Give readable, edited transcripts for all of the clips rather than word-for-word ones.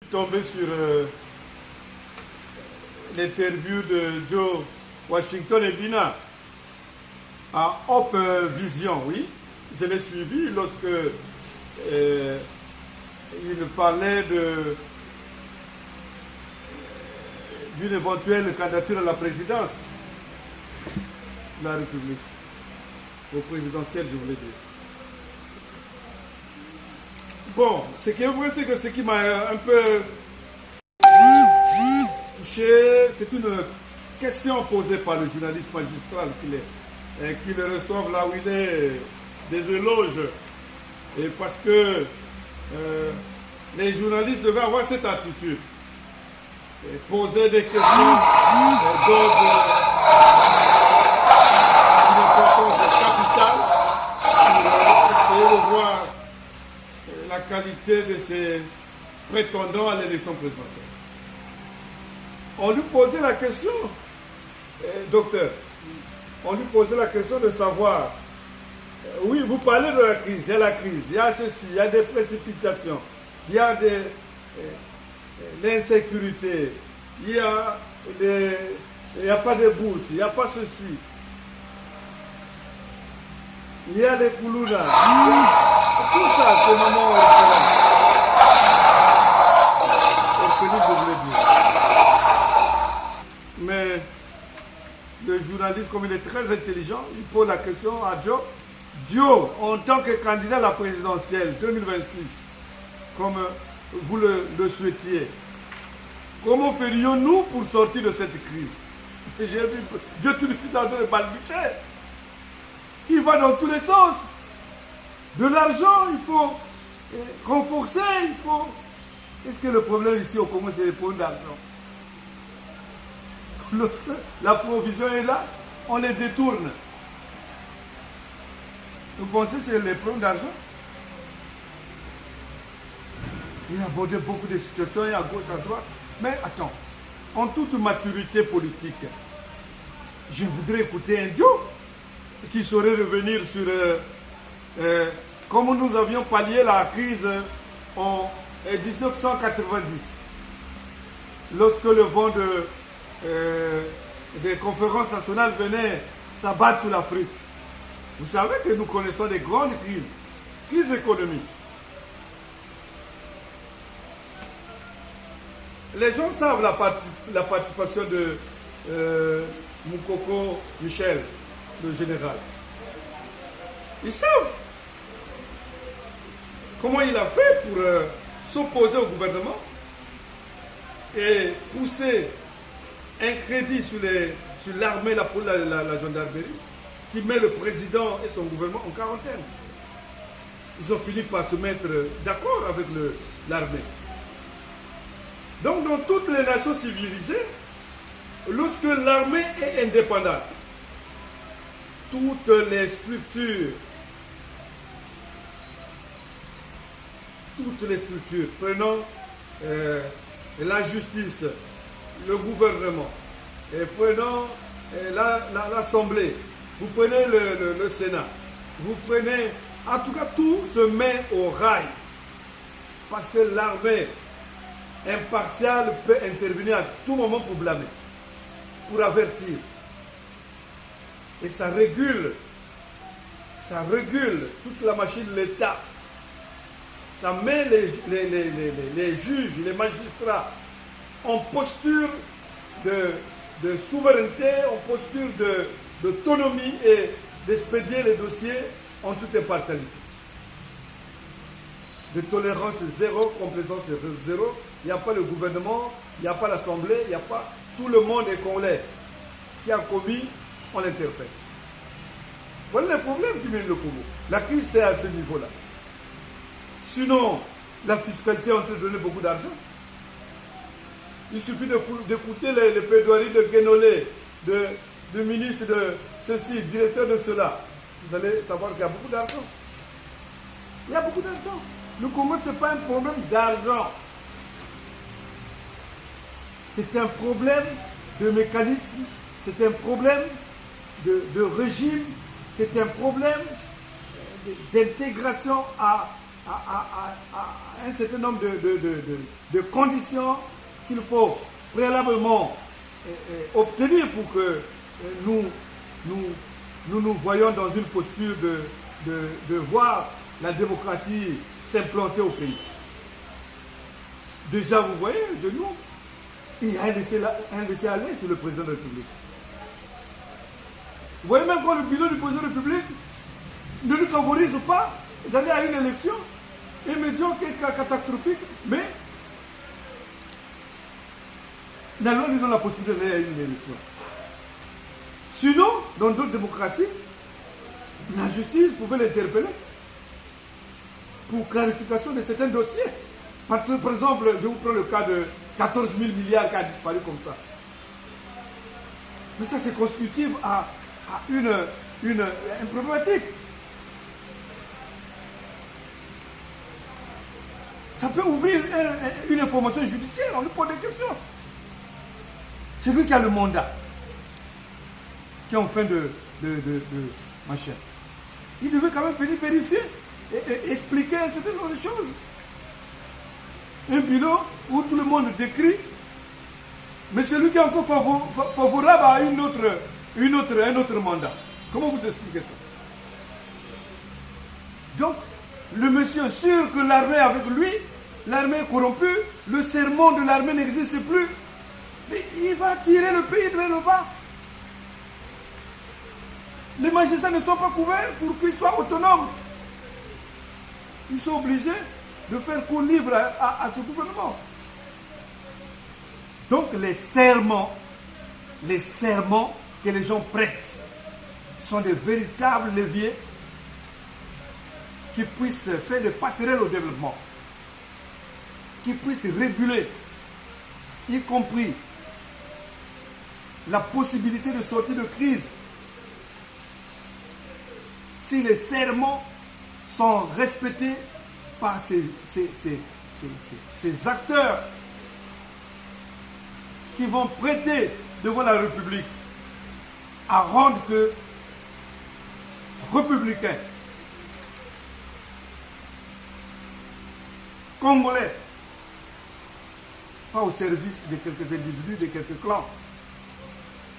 Tombé sur l'interview de Joe Washington et Bina à Hope Vision, oui. Je l'ai suivi lorsque il parlait d'une éventuelle candidature à la présidence de la République, au présidentiel, je voulais dire. Bon, ce qui est vrai, c'est que ce qui m'a un peu touché, c'est une question posée par le journaliste magistral qui le reçoit là où il est, des éloges. Et parce que les journalistes devaient avoir cette attitude. Et poser des questions d'ordre d'une importance capitale pour essayer de voir la qualité de ces prétendants à l'élection présidentielle. On lui posait la question, docteur, on lui posait la question de savoir, oui, vous parlez de la crise, il y a la crise, il y a ceci, il y a des précipitations, il y a l'insécurité, il n'y a pas de bourse, il n'y a pas ceci. Il y a les koulounas. Tout ça, c'est maman orpheline, je voulais dire. Mais le journaliste, comme il est très intelligent, il pose la question à Joe. Joe, en tant que candidat à la présidentielle 2026, comme vous le souhaitiez, comment ferions-nous pour sortir de cette crise? Et j'ai vu Dieu tout de suite en train de balbutier. Il va dans tous les sens. De l'argent, il faut renforcer, il faut... Qu'est-ce que le problème ici au Congo, c'est le problème d'argent. La provision est là, on les détourne. Vous pensez que c'est le problème d'argent? Il a abordé beaucoup de situations, à gauche, à droite. Mais attends, en toute maturité politique, je voudrais écouter un Joe qui saurait revenir sur comment nous avions pallié la crise en 1990, lorsque le vent des conférences nationales venait s'abattre sur l'Afrique. Vous savez que nous connaissons des grandes crises économiques. Les gens savent la participation de Moukoko Michel, le général. Ils savent comment il a fait pour s'opposer au gouvernement et pousser un crédit sur l'armée, la gendarmerie, qui met le président et son gouvernement en quarantaine. Ils ont fini par se mettre d'accord avec l'armée. Donc, dans toutes les nations civilisées, lorsque l'armée est indépendante, toutes les structures, prenons la justice, le gouvernement, et prenons l'Assemblée, vous prenez le Sénat, vous prenez, en tout cas tout se met au rail, parce que l'armée impartiale peut intervenir à tout moment pour blâmer, pour avertir. Et ça régule toute la machine de l'État. Ça met les juges, les magistrats en posture de souveraineté, en posture d'autonomie et d'expédier les dossiers en toute impartialité. De tolérance zéro, complaisance zéro. Il n'y a pas le gouvernement, il n'y a pas l'Assemblée, il n'y a pas... Tout le monde est congolais. Qui a commis, on l'interprète. Voilà le problème qui mène le Congo. La crise, c'est à ce niveau-là. Sinon, la fiscalité a donné beaucoup d'argent. Il suffit d'écouter les plaidoiries de Guénolé, du ministre de ceci, directeur de cela. Vous allez savoir qu'il y a beaucoup d'argent. Il y a beaucoup d'argent. Le Congo, ce n'est pas un problème d'argent. C'est un problème de mécanisme, c'est un problème de régime, c'est un problème d'intégration à un certain nombre de conditions qu'il faut préalablement obtenir pour que nous voyons dans une posture de voir la démocratie s'implanter au pays. Déjà, vous voyez, genoux, il y a un laisser-aller sur le président de la République. Vous voyez même quand le bilan du président de la République ne nous favorise pas d'aller à une élection médiocre et catastrophique, mais la loi nous donne la possibilité d'aller à une élection. Sinon, dans d'autres démocraties, la justice pouvait l'interpeller pour clarification de certains dossiers. Par exemple, je vous prends le cas de 14 000 milliards qui a disparu comme ça. Mais ça, c'est constitutif à une problématique. Ça peut ouvrir une information judiciaire, on lui pose des questions. C'est lui qui a le mandat, qui est en fin de machin. Il devait quand même venir vérifier et expliquer un certain nombre de choses. Un bilan où tout le monde décrit, mais celui qui est encore favorable à un autre mandat. Comment vous expliquez ça? Donc, le monsieur sûr que l'armée est avec lui, l'armée est corrompue, le serment de l'armée n'existe plus, mais il va tirer le pays vers le bas. Les magistrats ne sont pas couverts pour qu'ils soient autonomes. Ils sont obligés de faire cours libre à ce gouvernement. Donc les serments que les gens prêtent sont des véritables leviers qui puissent faire des passerelles au développement, qui puissent réguler, y compris la possibilité de sortir de crise. Si les serments sont respectés par ces acteurs qui vont prêter devant la République à rendre que républicains, congolais, pas au service de quelques individus, de quelques clans.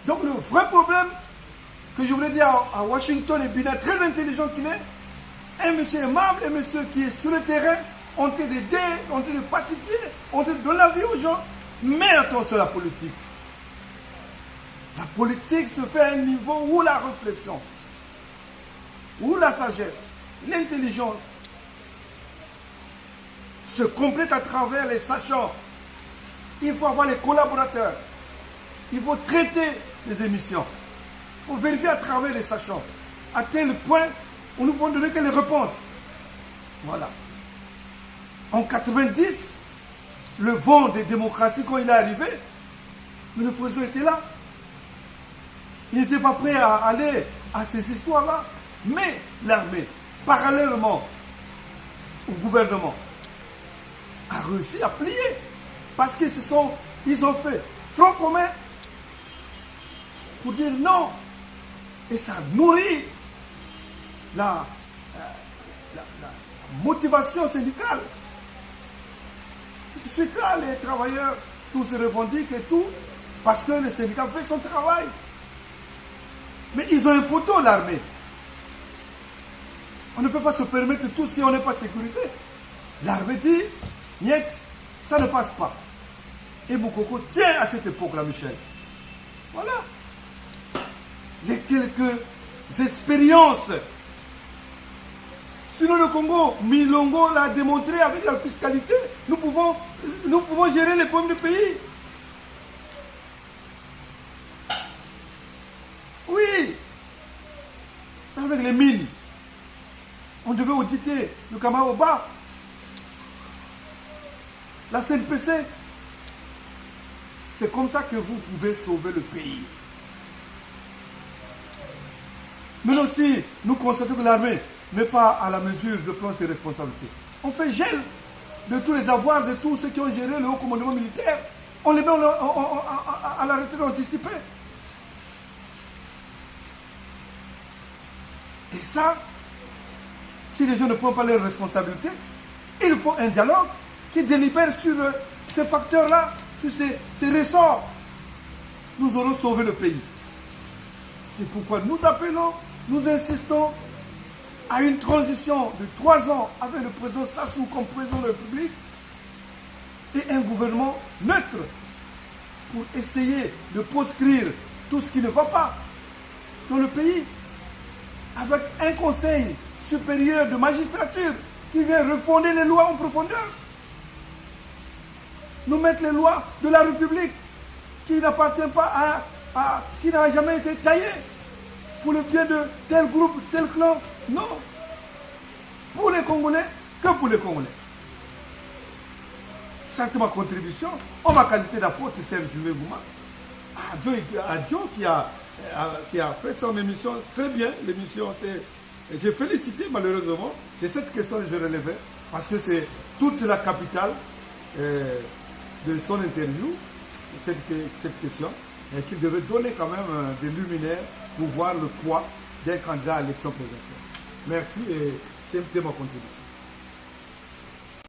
Donc le vrai problème que je voulais dire à Washington et Biden, très intelligent qu'il est, un monsieur aimable, un monsieur qui est sur le terrain, on train d'aider, on train de pacifier, on train de donner la vie aux gens, mais attention à la politique. La politique se fait à un niveau où la réflexion, où la sagesse, l'intelligence se complètent à travers les sachants. Il faut avoir les collaborateurs. Il faut traiter les émissions. Il faut vérifier à travers les sachants. À tel point, on ne peut donner que les réponses. Voilà. En 90, le vent des démocraties, quand il est arrivé, le président était là. Il n'était pas prêt à aller à ces histoires-là. Mais l'armée, parallèlement au gouvernement, a réussi à plier. Parce qu'ils ont fait front commun pour dire non. Et ça nourrit la motivation syndicale. Ensuite là, les travailleurs, tous se revendiquent et tout, parce que le syndicat fait son travail. Mais ils ont un poteau, l'armée. On ne peut pas se permettre tout si on n'est pas sécurisé. L'armée dit, niet, ça ne passe pas. Et Moukoko tient à cette époque-là, Michel. Voilà. Les quelques expériences. Sinon le Congo, Milongo l'a démontré avec la fiscalité. Nous pouvons gérer les problèmes du pays. Oui. Avec les mines. On devait auditer le Kamaoba. La CNPC. C'est comme ça que vous pouvez sauver le pays. Mais aussi, nous constatons que l'armée n'est pas à la mesure de prendre ses responsabilités. On fait gel de tous les avoirs de tous ceux qui ont géré le haut commandement militaire. On les met à la retraite anticipée. Et ça, si les gens ne prennent pas leurs responsabilités, Il faut un dialogue qui délibère sur ces facteurs-là, sur ces ressorts. Nous aurons sauvé le pays. C'est pourquoi nous appelons, nous insistons à une transition de 3 ans avec le président Sassou comme président de la République et un gouvernement neutre pour essayer de proscrire tout ce qui ne va pas dans le pays, avec un conseil supérieur de magistrature qui vient refonder les lois en profondeur, nous mettre les lois de la République qui n'appartiennent pas qui n'a jamais été taillé pour le bien de tel groupe, tel clan. Non. Pour les Congolais, que pour les Congolais. C'est ma contribution, en ma qualité d'apôtre Serge Gouma, à Joe qui a fait son émission très bien. L'émission, j'ai félicité malheureusement. C'est cette question que je relevais, parce que c'est toute la capitale de son interview, cette question, et qu'il devait donner quand même des luminaires pour voir le poids d'un candidat à l'élection présidentielle. Merci et c'était ma contribution.